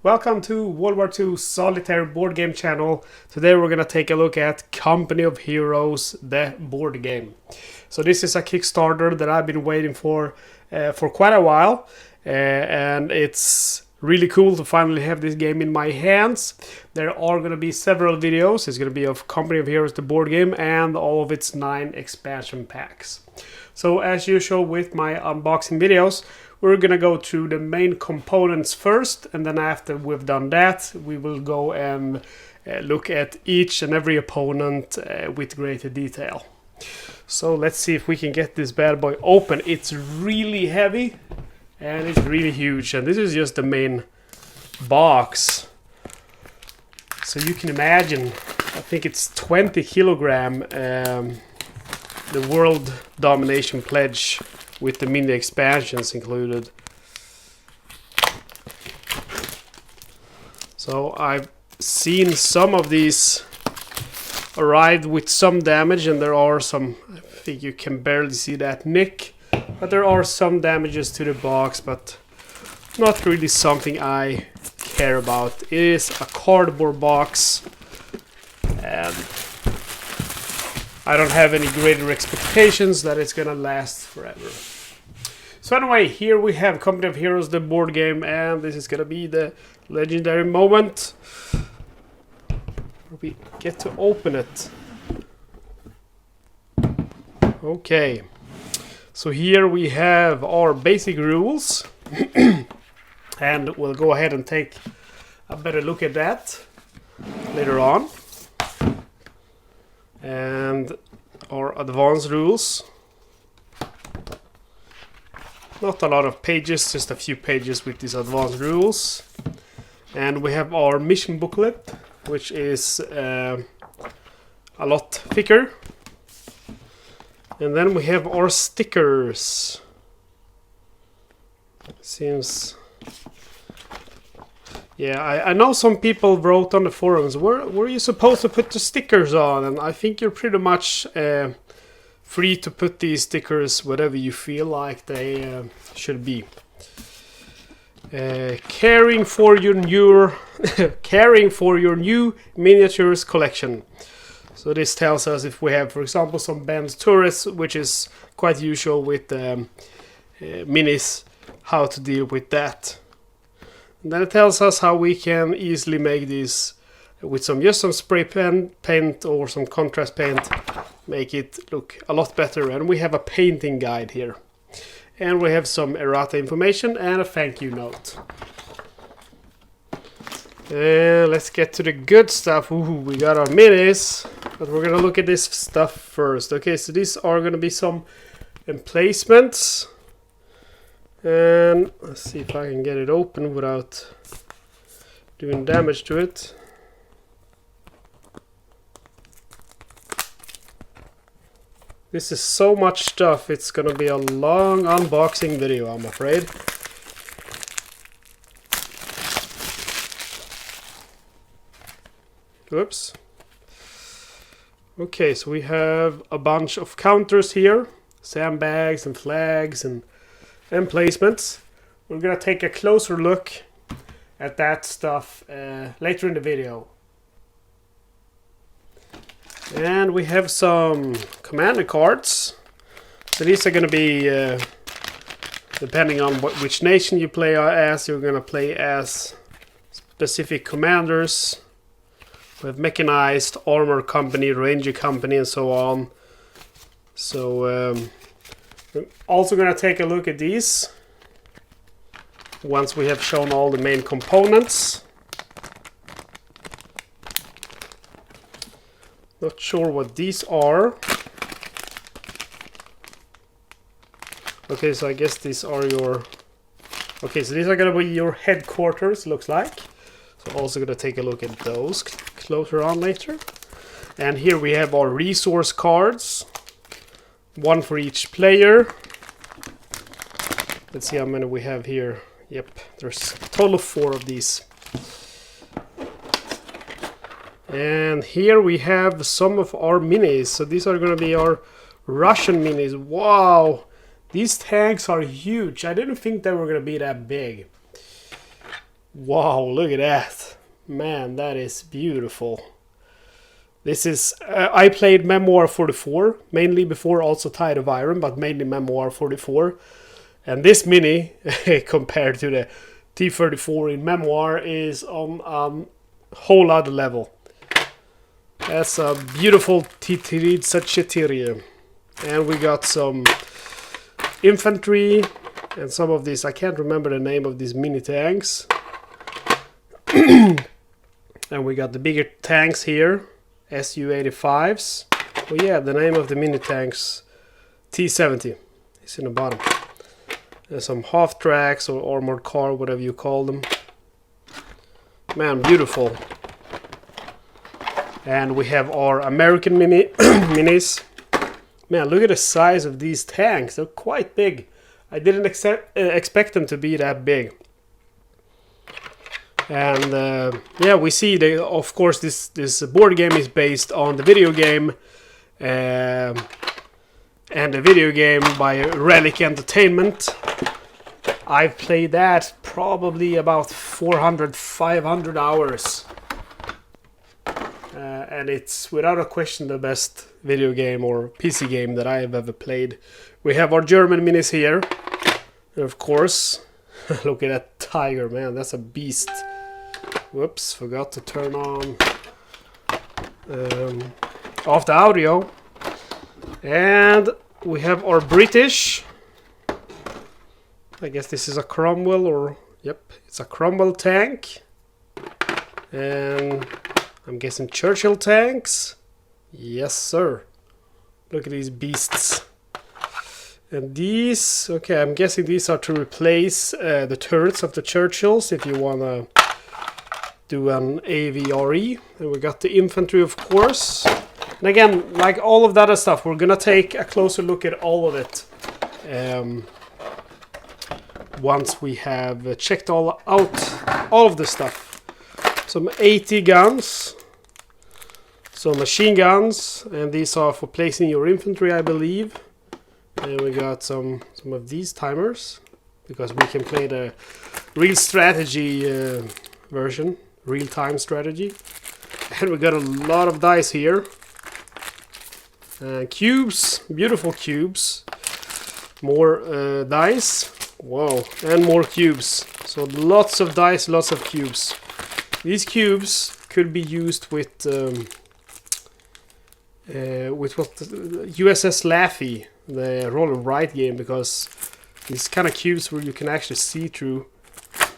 Welcome to World War II Solitaire board game channel. Today we're gonna take a look at Company of Heroes, the board game. So this is a Kickstarter that I've been waiting for quite a while, and it's really cool to finally have this game in my hands. There are gonna be several videos. It's gonna be of Company of Heroes, the board game, and all of its 9 expansion packs. So as usual with my unboxing videos, we're gonna go through the main components first, and then after we've done that, we will go and look at each and every opponent with greater detail. So let's see if we can get this bad boy open. It's really heavy and it's really huge, and this is just the main box. So you can imagine, I think it's 20 kilogram, the world domination pledge, with the mini expansions included. So I've seen some of these arrived with some damage, and there are some, I think you can barely see that nick, but there are some damages to the box, but not really something I care about. It is a cardboard box, and I don't have any greater expectations that it's gonna last forever. So anyway, here we have Company of Heroes, the board game, and this is gonna be the legendary moment where we get to open it. Okay, so here we have our basic rules, and we'll go ahead and take a better look at that later on. And our advanced rules. Not a lot of pages, just a few pages with these advanced rules. And we have our mission booklet, which is a lot thicker. And then we have our stickers. Seems... Yeah, I know some people wrote on the forums, where are you supposed to put the stickers on? And I think you're pretty much free to put these stickers whatever you feel like they should be. Caring for your new miniatures collection. So this tells us if we have, for example, some Ben's tourists, which is quite usual with minis, how to deal with that. And then it tells us how we can easily make these with some spray paint or some contrast paint, make it look a lot better. And we have a painting guide here, and we have some errata information and a thank you note. Let's get to the good stuff. Ooh, we got our minis, but we're gonna look at this stuff first. Okay, so these are gonna be some emplacements. And let's see if I can get it open without doing damage to it. This is so much stuff, it's gonna be a long unboxing video, I'm afraid. Whoops. Okay, so we have a bunch of counters here, sandbags and flags and placements. We're gonna take a closer look at that stuff later in the video. And we have some commander cards. So these are gonna be depending on which nation you play as, you're gonna play as specific commanders. We have mechanized, armor company, ranger company, and so on. So we're also going to take a look at these once we have shown all the main components. Not sure what these are. Okay, so I guess these are your... Okay, so these are going to be your headquarters, looks like. So also going to take a look at those closer on later. And here we have our resource cards. One for each player. Let's see how many we have here. Yep, there's a total of 4 of these. And here we have some of our minis. So these are going to be our Russian minis. Wow, these tanks are huge. I didn't think they were going to be that big. Wow, look at that. Man, that is beautiful. This is, I played Memoir 44, mainly before also Tide of Iron, but mainly Memoir 44. And this mini, compared to the T34 in Memoir, is on a whole other level. That's a beautiful T-34. And we got some infantry and some of these, I can't remember the name of these mini tanks. And we got the bigger tanks here, Su-85s. Oh yeah, the name of the mini tanks, T-70, is in the bottom. There's some half tracks or armored car, whatever you call them. Man, beautiful. And we have our American minis. Man, look at the size of these tanks. They're quite big. I didn't expect them to be that big. And yeah, we see that, of course, this board game is based on the video game. And the video game by Relic Entertainment. I've played that probably about 400-500 hours. And it's without a question the best video game or PC game that I have ever played. We have our German minis here. And of course, look at that tiger, man, that's a beast. Whoops, forgot to turn on off the audio. And we have our British. I guess this is a Cromwell, or yep, it's a Cromwell tank. And I'm guessing Churchill tanks. Yes, sir. Look at these beasts. And these, okay, I'm guessing these are to replace the turrets of the Churchills if you want to do an AVRE. And we got the infantry, of course. And again, like all of that other stuff, we're going to take a closer look at all of it. Once we have checked all of the stuff. Some 80 guns. Some machine guns. And these are for placing your infantry, I believe. And we got some of these timers. Because we can play the real strategy version. Real-time strategy. And we got a lot of dice here. Cubes. Beautiful cubes. More dice. Whoa. And more cubes. So lots of dice, lots of cubes. These cubes could be used with what USS Laffy, the roll and write game, because these kind of cubes where you can actually see through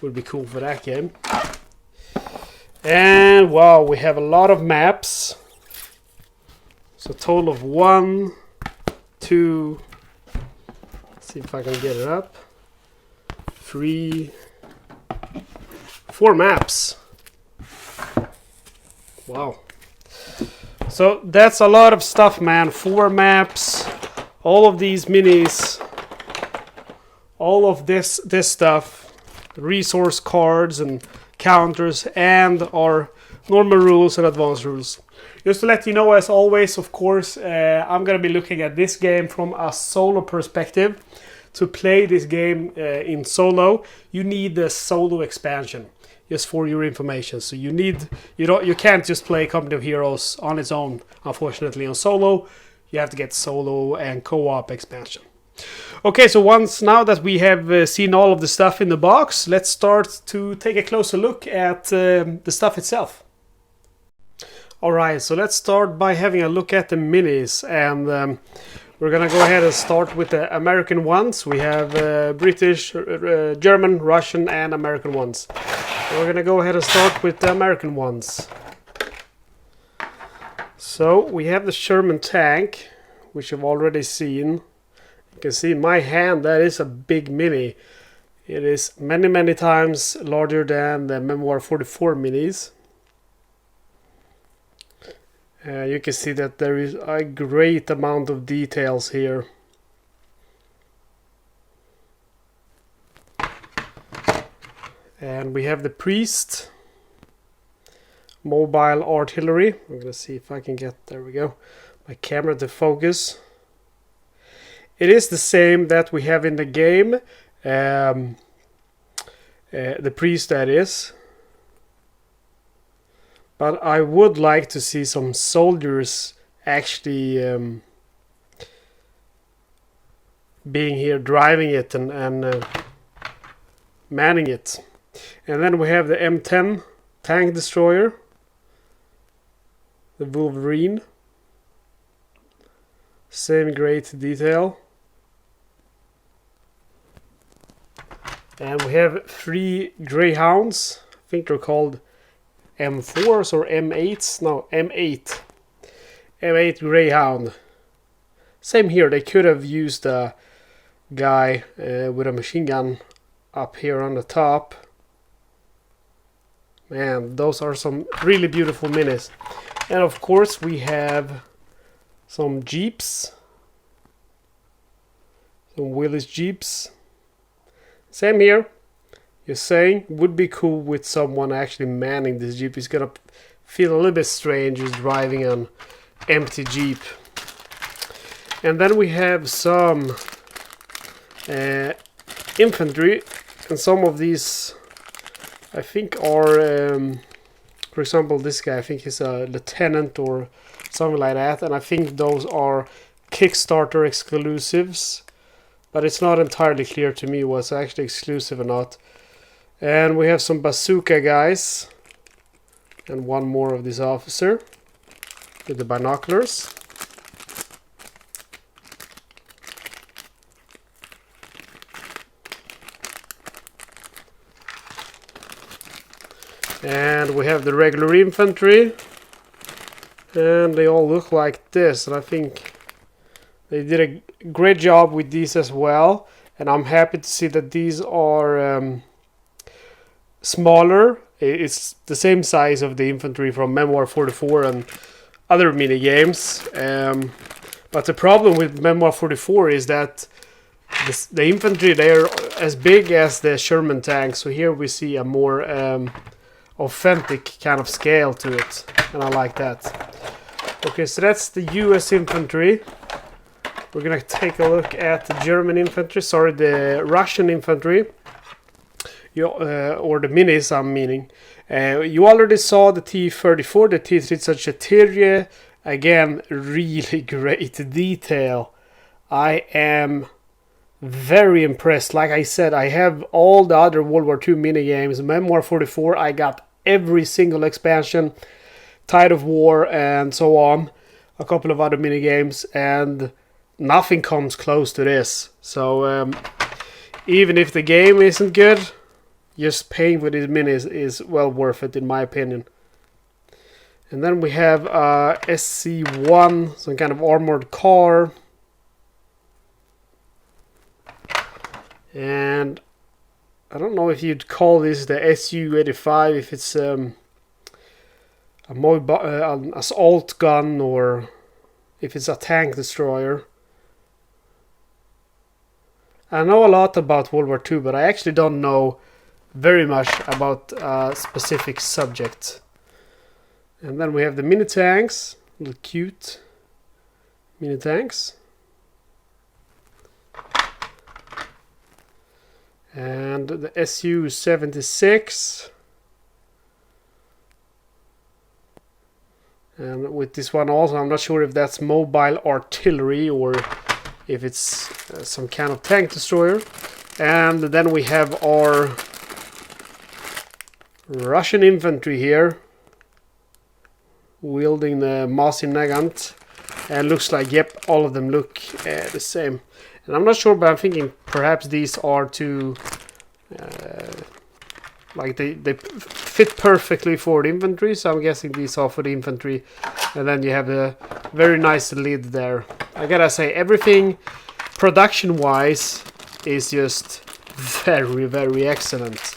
would be cool for that game. And wow, we have a lot of maps. So a total of 1, 2, let's see if I can get it up. 3, 4 maps. Wow. So that's a lot of stuff, man. 4 maps, all of these minis, all of this stuff, resource cards and counters, and our normal rules and advanced rules. Just to let you know, as always, of course, I'm going to be looking at this game from a solo perspective. To play this game in solo, you need the solo expansion. Just for your information, so you can't just play Company of Heroes on its own. Unfortunately, on solo, you have to get solo and co-op expansion. Okay, so now that we have seen all of the stuff in the box, let's start to take a closer look at the stuff itself. Alright, so let's start by having a look at the minis, and we're gonna go ahead and start with the American ones. We have British, German, Russian, and American ones. So we're gonna go ahead and start with the American ones. So we have the Sherman tank, which you've already seen. You can see in my hand that is a big mini. It is many times larger than the Memoir 44 minis. You can see that there is a great amount of details here. And we have the priest, mobile artillery. I'm gonna see if I can get, there we go, my camera to focus. It is the same that we have in the game. The priest, that is. But I would like to see some soldiers actually being here, driving it and manning it. And then we have the M10 tank destroyer, the Wolverine. Same great detail. And we have 3 Greyhounds. I think they're called M4s or M8s. No, M8. M8 Greyhound. Same here. They could have used a guy with a machine gun up here on the top. Man, those are some really beautiful minis. And of course we have some Jeeps. Some Willys Jeeps. Same here. You're saying would be cool with someone actually manning this Jeep. It's gonna feel a little bit strange just driving an empty Jeep. And then we have some infantry, and some of these I think are for example this guy, I think he's a lieutenant or something like that, and I think those are Kickstarter exclusives, but it's not entirely clear to me what's actually exclusive or not. And we have some bazooka guys and one more of this officer with the binoculars. And we have the regular infantry, and they all look like this, and I think they did a great job with these as well. And I'm happy to see that these are smaller. It's the same size of the infantry from Memoir 44 and other mini games. But the problem with Memoir 44 is that the infantry, they're as big as the Sherman tanks. So here we see a more authentic kind of scale to it, and I like that. Okay, so that's the US infantry. We're gonna take a look at the German infantry, sorry, the Russian infantry, or the minis I'm meaning. You already saw the T-34, the T-34. Again, really great detail. I am very impressed. Like I said, I have all the other World War II mini games. Memoir 44, I got every single expansion, Tide of War and so on, a couple of other mini games, and nothing comes close to this. So even if the game isn't good, just paying for these minis is well worth it in my opinion. And then we have SC-1, some kind of armored car. And I don't know if you'd call this the Su-85, if it's an assault gun or if it's a tank destroyer. I know a lot about World War II, but I actually don't know very much about a specific subject. And then we have the mini tanks, little cute mini tanks. And the Su-76. And with this one also, I'm not sure if that's mobile artillery or if it's some kind of tank destroyer. And then we have our Russian infantry here, wielding the Mosin Nagant. And looks like, yep, all of them look the same. And I'm not sure, but I'm thinking perhaps these are to like they fit perfectly for the infantry, so I'm guessing these are for the infantry. And then you have a very nice lid there. I gotta say, everything production wise is just very, very excellent,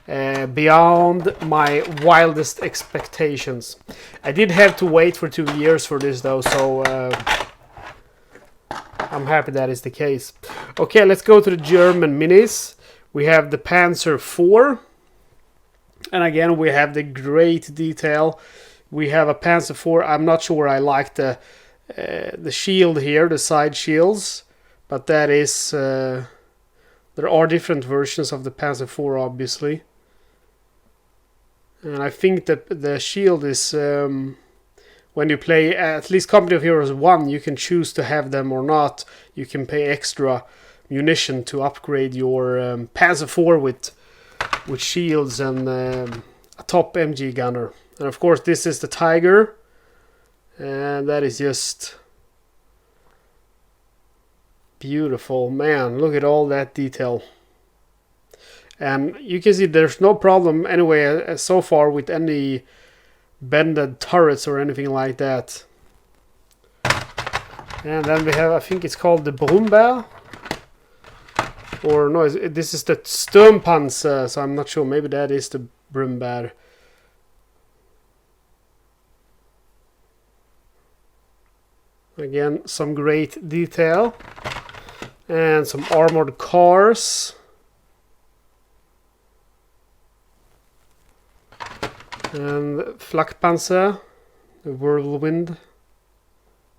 beyond my wildest expectations. I did have to wait for 2 years for this though, so I'm happy that is the case. Okay, let's go to the German minis. We have the Panzer IV. And again, we have the great detail. We have a Panzer IV. I'm not sure I like the shield here, the side shields. But that is... there are different versions of the Panzer IV, obviously. And I think that the shield is, when you play at least Company of Heroes 1, you can choose to have them or not. You can pay extra munition to upgrade your Panzer IV with shields and a top MG gunner. And of course this is the Tiger, and that is just beautiful. Man, look at all that detail. And you can see there's no problem anyway so far with any bended turrets or anything like that. And then we have, I think it's called the Brummbär. Or no, this is the Sturmpanzer, so I'm not sure. Maybe that is the Brummbär. Again, some great detail. And some armored cars. And Flakpanzer, the Whirlwind,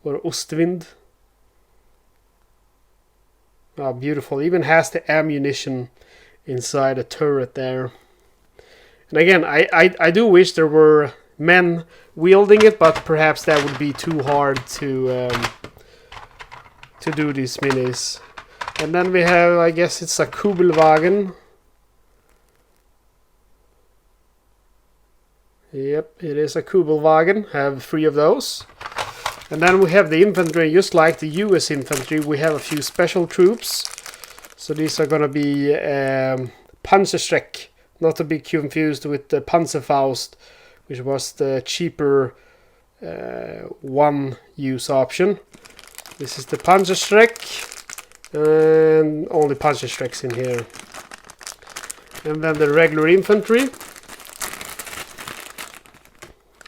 or Ostwind. Oh, beautiful. Even has the ammunition inside the turret there. And again, I do wish there were men wielding it, but perhaps that would be too hard to do these minis. And then we have, I guess it's a Kubelwagen. Yep, it is a Kubelwagen. Have 3 of those. And then we have the infantry, just like the US infantry. We have a few special troops. So these are going to be Panzerschreck, not to be confused with the Panzerfaust, which was the cheaper one-use option. This is the Panzerschreck, and only Panzerschrecks in here. And then the regular infantry.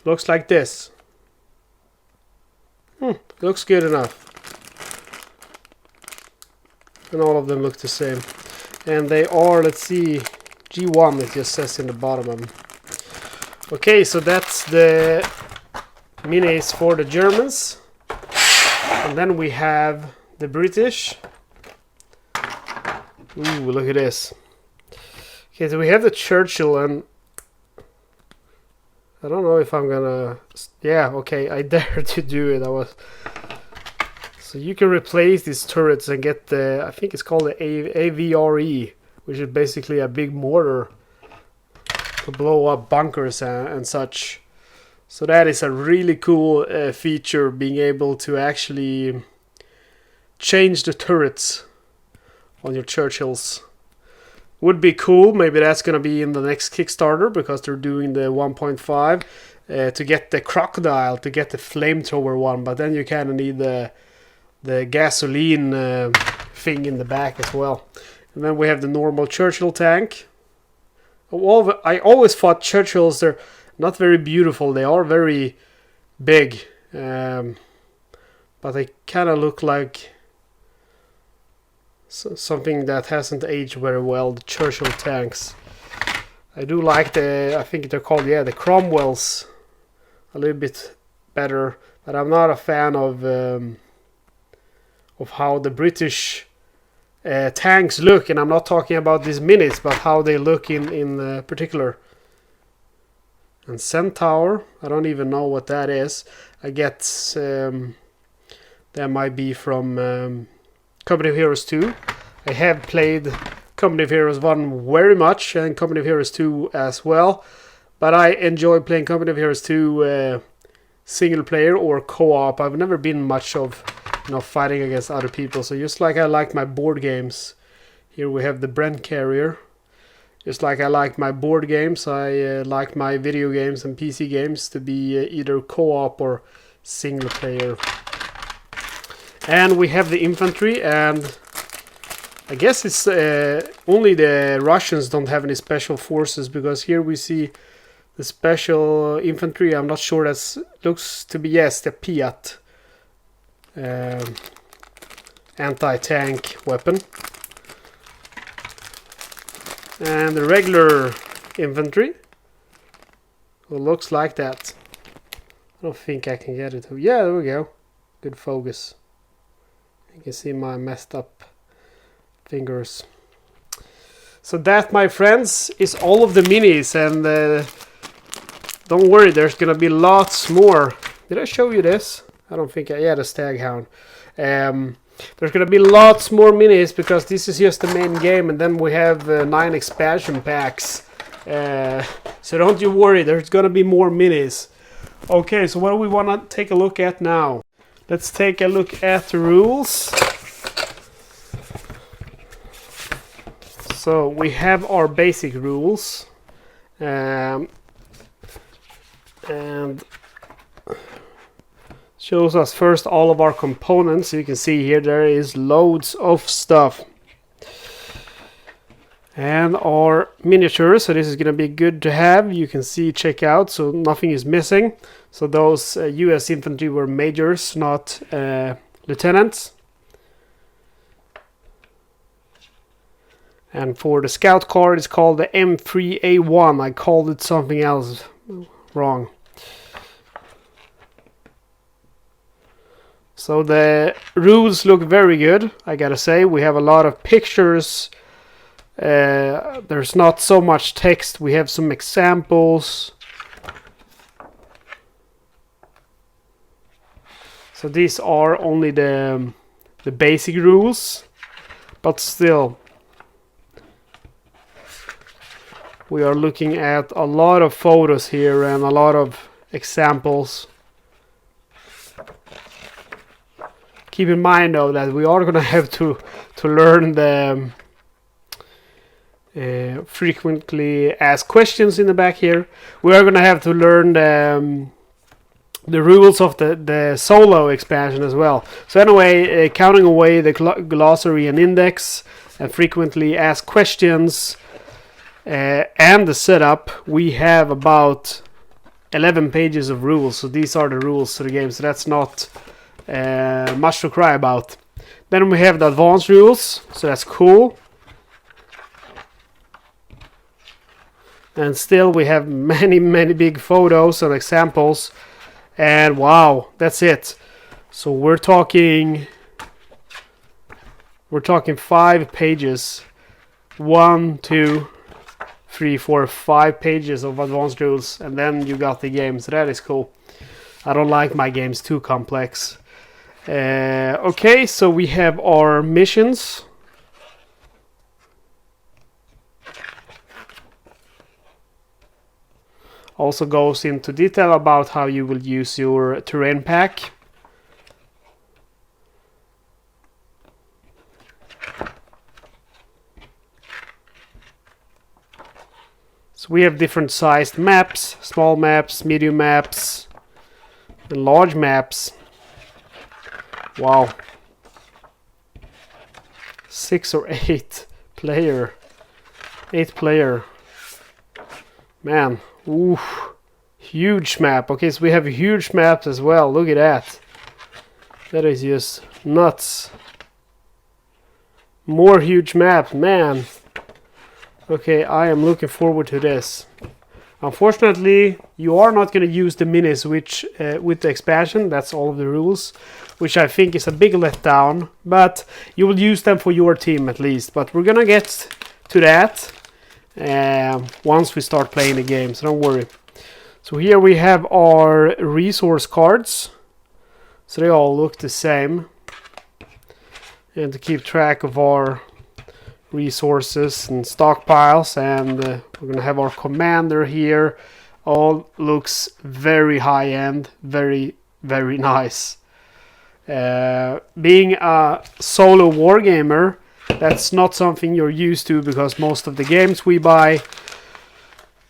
Looks like this. Looks good enough. And all of them look the same. And they are, let's see, G1 it just says in the bottom of them. Okay, so that's the minis for the Germans. And then we have the British. Ooh, look at this. Okay, so we have the Churchill, and I don't know if I'm gonna... Yeah, okay, I dare to do it. So you can replace these turrets and get the... I think it's called the AVRE, which is basically a big mortar to blow up bunkers and such. So that is a really cool feature, being able to actually change the turrets on your Churchills. Would be cool. Maybe that's going to be in the next Kickstarter, because they're doing the 1.5 to get the crocodile, to get the flamethrower one. But then you kind of need the gasoline thing in the back as well. And then we have the normal Churchill tank. I always thought Churchills, they're not very beautiful. They are very big, but they kind of look like something that hasn't aged very well, the Churchill tanks. I do like I think they're called, the Cromwells, a little bit better, but I'm not a fan of how the British tanks look, and I'm not talking about these minis, but how they look in particular. And Centaur, I don't even know what that is. I guess that might be from Company of Heroes 2. I have played Company of Heroes 1 very much, and Company of Heroes 2 as well. But I enjoy playing Company of Heroes 2 single player or co-op. I've never been much of fighting against other people. So just like I like my board games, here we have the Brent Carrier. Just like I like my board games, I like my video games and PC games to be either co-op or single player. And we have the infantry, and I guess it's only the Russians don't have any special forces, because here we see the special infantry. I'm not sure, that looks to be, yes, the Piat anti-tank weapon. And the regular infantry, well, looks like that. I don't think I can get it. Yeah, there we go. Good focus. You can see my messed up fingers. So that, my friends, is all of the minis, and don't worry, there's gonna be lots more. Did I show you this? I don't think yeah, the Staghound. There's gonna be lots more minis because this is just the main game, and then we have 9 expansion packs. So don't you worry, there's gonna be more minis. Okay, so what do we wanna take a look at now? Let's take a look at the rules. So we have our basic rules, and shows us first all of our components. You can see here there is loads of stuff, and our miniatures. So this is gonna be good to have. You can see, check out, so nothing is missing. So those US infantry were majors, not lieutenants. And for the scout card, it's called the M3A1. I called it something else wrong. So the rules look very good, I gotta say. We have a lot of pictures. There's not so much text. We have some examples. So these are only the basic rules, but still. We are looking at a lot of photos here and a lot of examples. Keep in mind though that we are going to have to learn the frequently asked questions in the back here. We are going to have to learn the rules of the solo expansion as well. So anyway, counting away the glossary and index and frequently asked questions, and the setup, we have about 11 pages of rules. So these are the rules to the game, so that's not much to cry about. Then we have the advanced rules, so that's cool. And still we have many big photos and examples, and wow, that's it. So we're talking 5 pages. 1, 2, 3, 4, 5 pages of advanced rules, and then you got the game. So that is cool. I don't like my games too complex. Okay, so we have our missions. Also goes into detail about how you will use your terrain pack. So we have different sized maps, small maps, medium maps, and large maps. Wow. 6 or 8 player. 8 player. Man, ooh, huge map. Okay, so we have huge maps as well. Look at that. That is just nuts. More huge maps, man. Okay, I am looking forward to this. Unfortunately, you are not going to use the minis with the expansion. That's all of the rules, which I think is a big letdown. But you will use them for your team at least. But we're going to get to that once we start playing the game, so don't worry. So here we have our resource cards. So they all look the same. And to keep track of our resources and stockpiles, and we're gonna have our commander here. All looks very high end, very nice. Being a solo wargamer, that's not something you're used to, because most of the games we buy,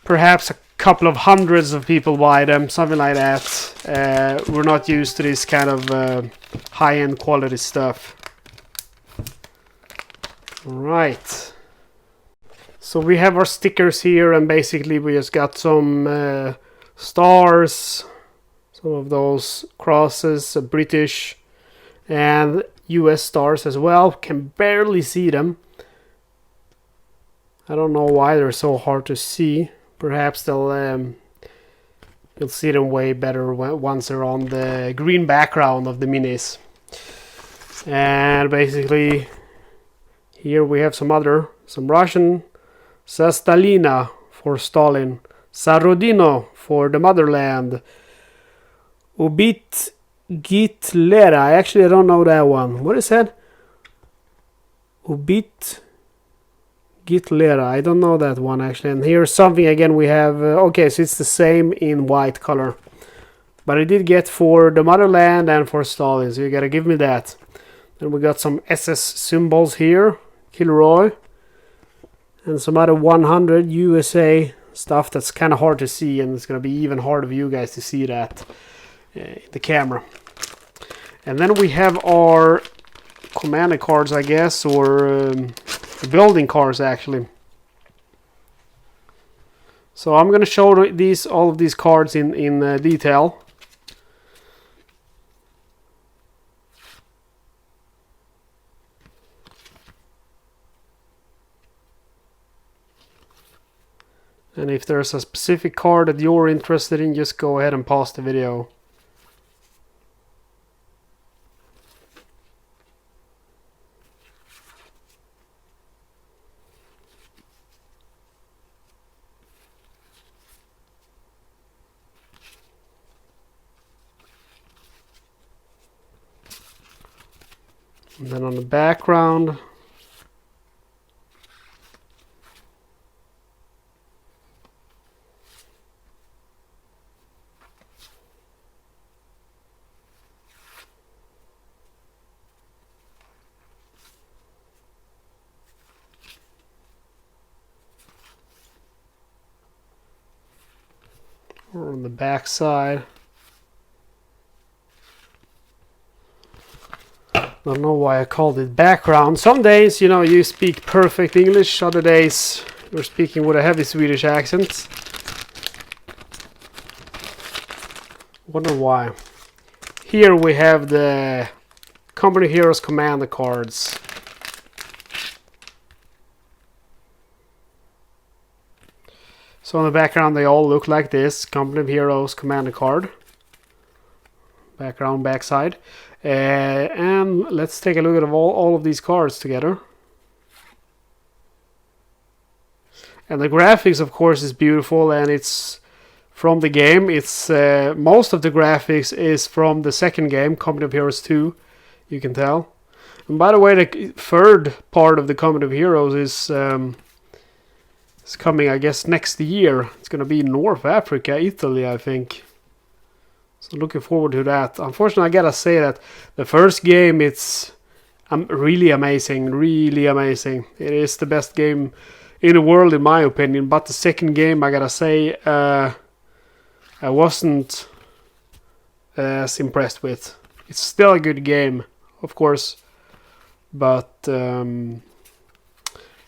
perhaps a couple of hundreds of people buy them, something like that. We're not used to this kind of high-end quality stuff. Right, so we have our stickers here, and basically we just got some stars, some of those crosses, British and US stars as well. Can barely see them. I don't know why they're so hard to see. Perhaps you'll see them way better once they're on the green background of the minis. And basically here we have some Russian, Sastalina for Stalin. Sarodino for the motherland. Ubit Gitlera. I actually don't know that one. What is that? Ubit Gitlera. I don't know that one actually. And here's something again we have. Okay, so it's the same in white color. But I did get for the motherland and for Stalin, so you gotta give me that. Then we got some SS symbols here. Kilroy. And some other 100 USA stuff that's kind of hard to see, and it's gonna be even harder for you guys to see that in the camera. And then we have our commander cards, I guess, or building cards actually. So I'm gonna show all of these cards in detail. And if there's a specific card that you're interested in, just go ahead and pause the video. And then on the background, or on the back side. Don't know why I called it background. Some days, you know, you speak perfect English. Other days, you're speaking with a heavy Swedish accent. Wonder why. Here we have the Company Heroes Commander cards. So in the background they all look like this. Company of Heroes Commander card. Background, backside. And let's take a look at all of these cards together. And the graphics, of course, is beautiful, and it's from the game. It's most of the graphics is from the second game, Company of Heroes 2. You can tell. And by the way, the third part of the Company of Heroes is coming, I guess, next year. It's going to be North Africa, Italy, I think. So looking forward to that. Unfortunately, I gotta say that the first game, it's really amazing, really amazing. It is the best game in the world, in my opinion. But the second game, I gotta say, I wasn't as impressed with. It's still a good game, of course, but I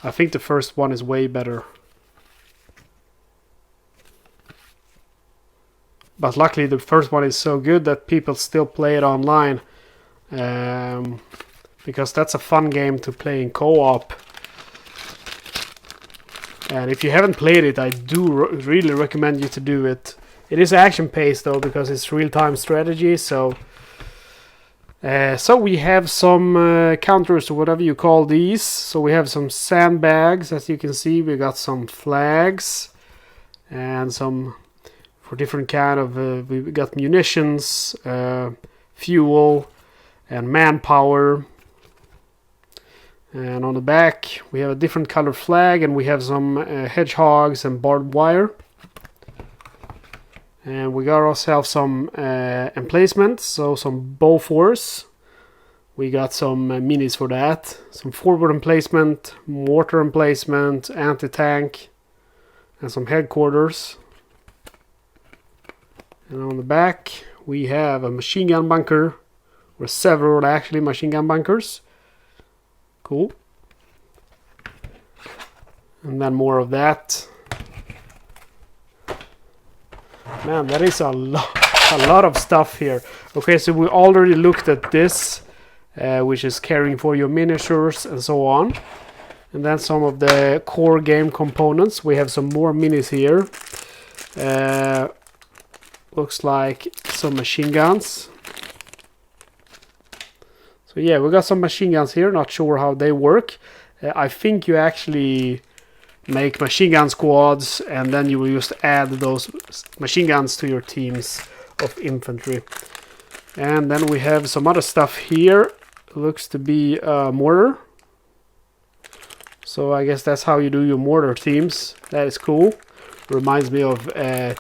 think the first one is way better. But luckily the first one is so good that people still play it online. Because that's a fun game to play in co-op. And if you haven't played it, I do really recommend you to do it. It is action-paced though, because it's real-time strategy. So we have some counters, or whatever you call these. So we have some sandbags, as you can see. We got some flags. And some... for different kind of, we got munitions, fuel, and manpower. And on the back, we have a different color flag, and we have some hedgehogs and barbed wire. And we got ourselves some emplacements, so some Bofors. We got some minis for that. Some forward emplacement, mortar emplacement, anti-tank, and some headquarters. And on the back we have a machine gun bunker, or several actually machine gun bunkers. Cool. And then more of that. Man, that is a lot of stuff here. Okay, so we already looked at this, which is caring for your miniatures and so on. And then some of the core game components. We have some more minis here. Looks like some machine guns. So yeah, we got some machine guns here. Not sure how they work. I think you actually make machine gun squads, and then you will just add those machine guns to your teams of infantry. And then we have some other stuff here. Looks to be a mortar. So I guess that's how you do your mortar teams. That is cool. Reminds me of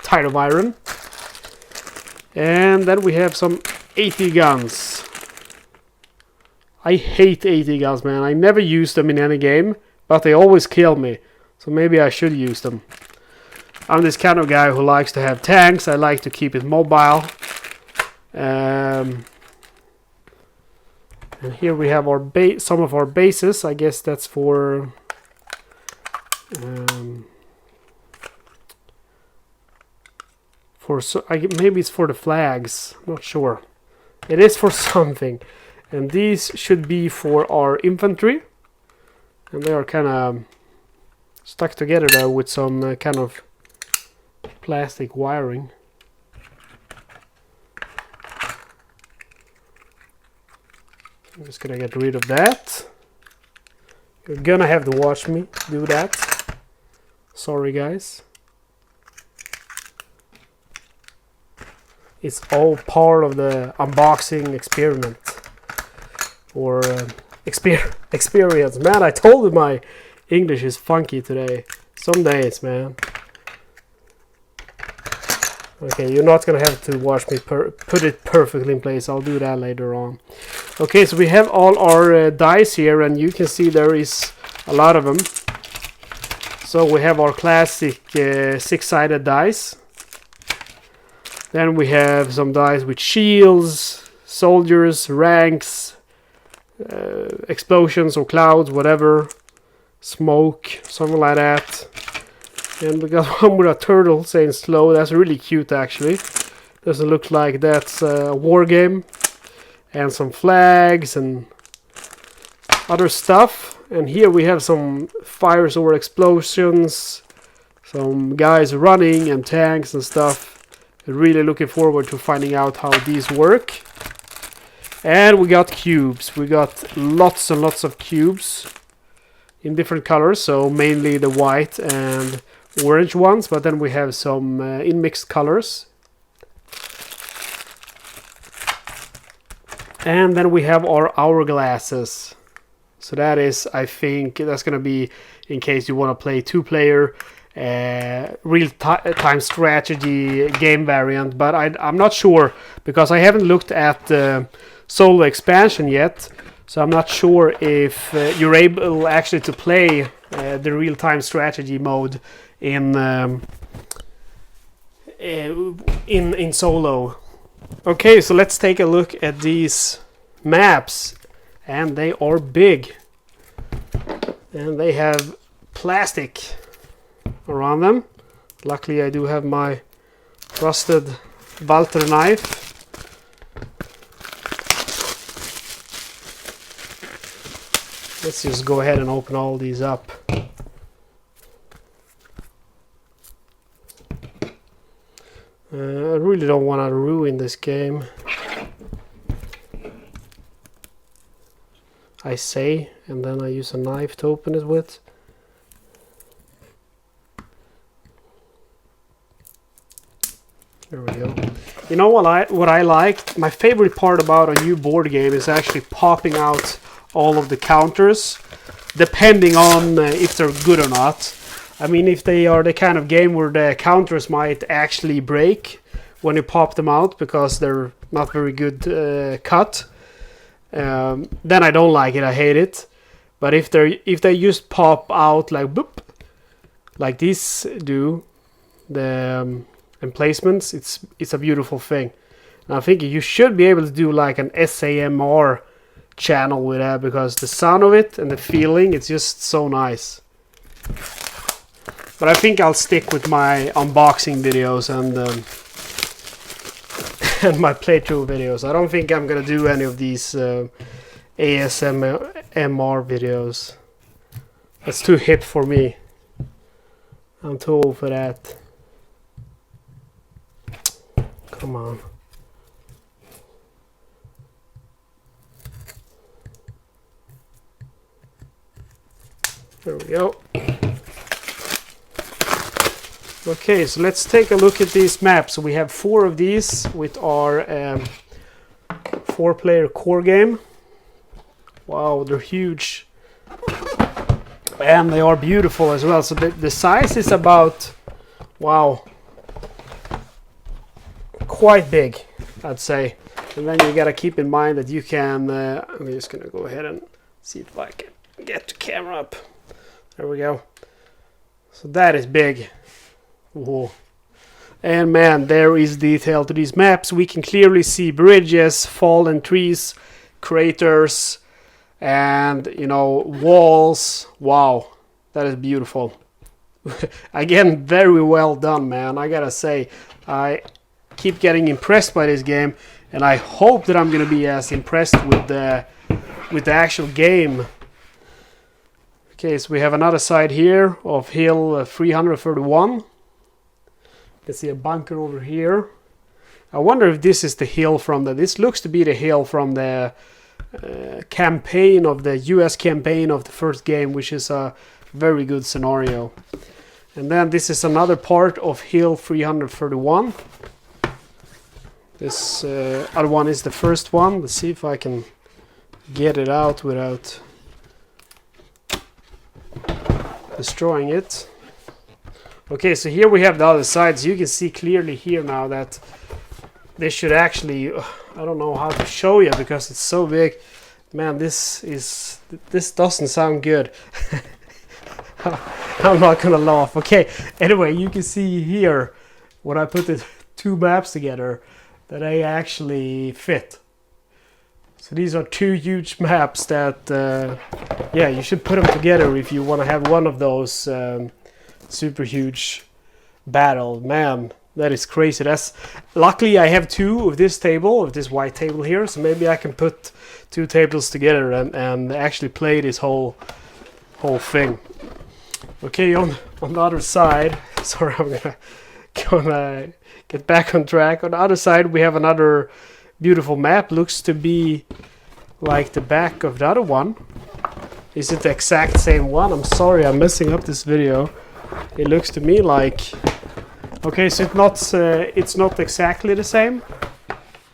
Tide of Iron. And then we have some 80 guns. I hate 80 guns, man. I never use them in any game, but they always kill me. So maybe I should use them. I'm this kind of guy who likes to have tanks. I like to keep it mobile. And here we have our some of our bases. I guess that's for maybe it's for the flags. I'm not sure. It is for something. And these should be for our infantry. And they are kind of stuck together there with some kind of plastic wiring. I'm just gonna get rid of that. You're gonna have to watch me do that. Sorry, guys. It's all part of the unboxing experiment. Or experience. Man, I told you my English is funky today. Some days, man. Okay, you're not gonna have to watch me put it perfectly in place. I'll do that later on. Okay, so we have all our dice here, and you can see there is a lot of them. So we have our classic 6-sided dice. Then we have some dice with shields, soldiers, ranks, explosions or clouds, whatever, smoke, something like that. And we got one with a turtle saying slow. That's really cute, actually. Doesn't look like that's a war game. And some flags and other stuff. And here we have some fires or explosions, some guys running and tanks and stuff. Really looking forward to finding out how these work. And we got cubes. We got lots and lots of cubes in different colors. So mainly the white and orange ones. But then we have some in mixed colors. And then we have our hourglasses. So that is, I think, that's going to be in case you want to play 2-player real-time strategy game variant. But I'm not sure, because I haven't looked at the solo expansion yet. So I'm not sure if you're able actually to play the real-time strategy mode in solo. Okay, so let's take a look at these maps. And they are big. And they have plastic around them. Luckily I do have my rusted Walter knife. Let's just go ahead and open all these up. I really don't want to ruin this game. I say, and then I use a knife to open it with. There we go. You know what I like? My favorite part about a new board game is actually popping out all of the counters, depending on if they're good or not. I mean, if they are the kind of game where the counters might actually break when you pop them out because they're not very good cut. Then I don't like it. I hate it. But if they just pop out like boop, like these do, the emplacements, it's a beautiful thing. And I think you should be able to do like an SAMR channel with that, because the sound of it and the feeling, it's just so nice. But I think I'll stick with my unboxing videos and and my playthrough videos. I don't think I'm gonna do any of these ASMR videos. That's too hip for me. I'm too old for that. Come on. There we go. Okay, so let's take a look at these maps. So we have 4 of these with our 4-player core game. Wow, they're huge. And they are beautiful as well. So the size is about, wow, quite big, I'd say. And then you gotta keep in mind that you can, I'm just gonna go ahead and see if I can get the camera up. There we go. So that is big. Whoa. And man, there is detail to these maps. We can clearly see bridges, fallen trees, craters, and you know, walls. Wow, that is beautiful. Again, very well done, man. I gotta say, I keep getting impressed by this game, and I hope that I'm gonna be as impressed with the actual game. Okay, so we have another side here of hill 331. You can see a bunker over here. I wonder if this is the hill from this looks to be the hill from the campaign of the US campaign of the first game, which is a very good scenario. And then this is another part of hill 331. This other one is the first one. Let's see if I can get it out without destroying it. Okay, so here we have the other side. So you can see clearly here now that this should actually, I don't know how to show you because it's so big. Man, this doesn't sound good. I'm not gonna laugh. Okay, anyway, you can see here when I put the 2 maps together that they actually fit. So these are 2 huge maps that, yeah, you should put them together if you want to have one of those super huge battle. Man, that is crazy. Luckily I have 2 of this table, of this white table here, so maybe I can put 2 tables together and actually play this whole thing. Okay, on the other side, sorry, I'm gonna get back on track. On the other side we have another beautiful map. Looks to be like the back of the other one. Is it the exact same one? I'm sorry, I'm messing up this video. It looks to me like, okay, so it's not exactly the same.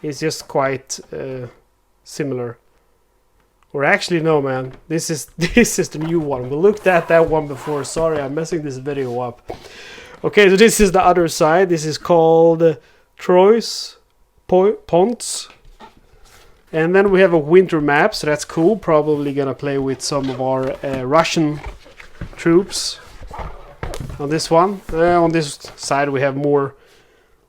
It's just quite similar. Or actually, no, man. This is the new one. We looked at that one before. Sorry, I'm messing this video up. Okay, so this is the other side. This is called Troyes Ponts. And then we have a winter map, so that's cool. Probably gonna play with some of our Russian troops on this one. On this side we have more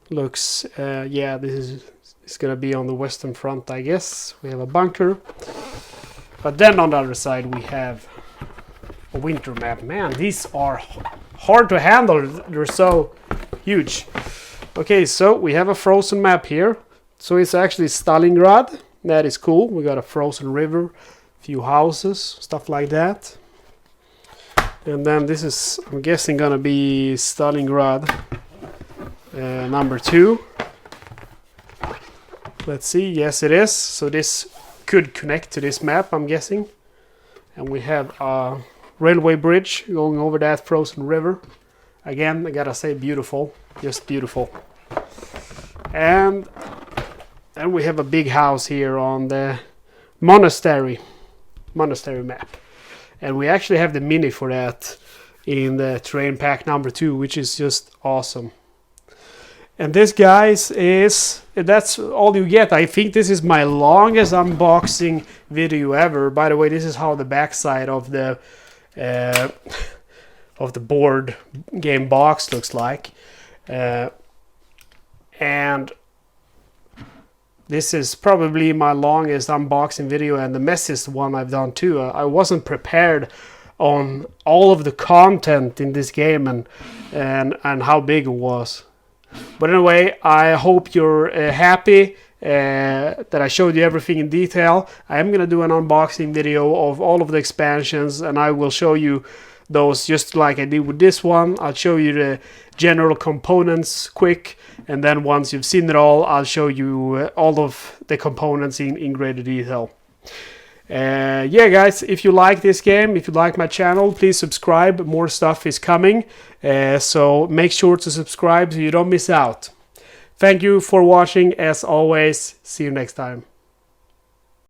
looks. Yeah, this is gonna be on the western front, I guess. We have a bunker. But then on the other side we have a winter map. Man, these are hard to handle. They're so huge. Okay, so we have a frozen map here. So it's actually Stalingrad. That is cool. We got a frozen river, few houses, stuff like that. And then this is, I'm guessing, gonna be Stalingrad number 2. Let's see. Yes, it is. So this could connect to this map, I'm guessing. And we have a railway bridge going over that frozen river. Again, I gotta say, beautiful. Just beautiful. And we have a big house here on the monastery map. And we actually have the mini for that in the terrain pack number 2, which is just awesome. And this, guys, that's all you get. I think this is my longest unboxing video ever. By the way, this is how the backside of the board game box looks like. And this is probably my longest unboxing video and the messiest one I've done too. I wasn't prepared on all of the content in this game and how big it was. But anyway, I hope you're happy that I showed you everything in detail. I am going to do an unboxing video of all of the expansions, and I will show you those just like I did with this one. I'll show you the general components quick, and then once you've seen it all, I'll show you all of the components in greater detail. Yeah, guys, if you like this game, if you like my channel, please subscribe. More stuff is coming, so make sure to subscribe so you don't miss out. Thank you for watching. As always, see you next time.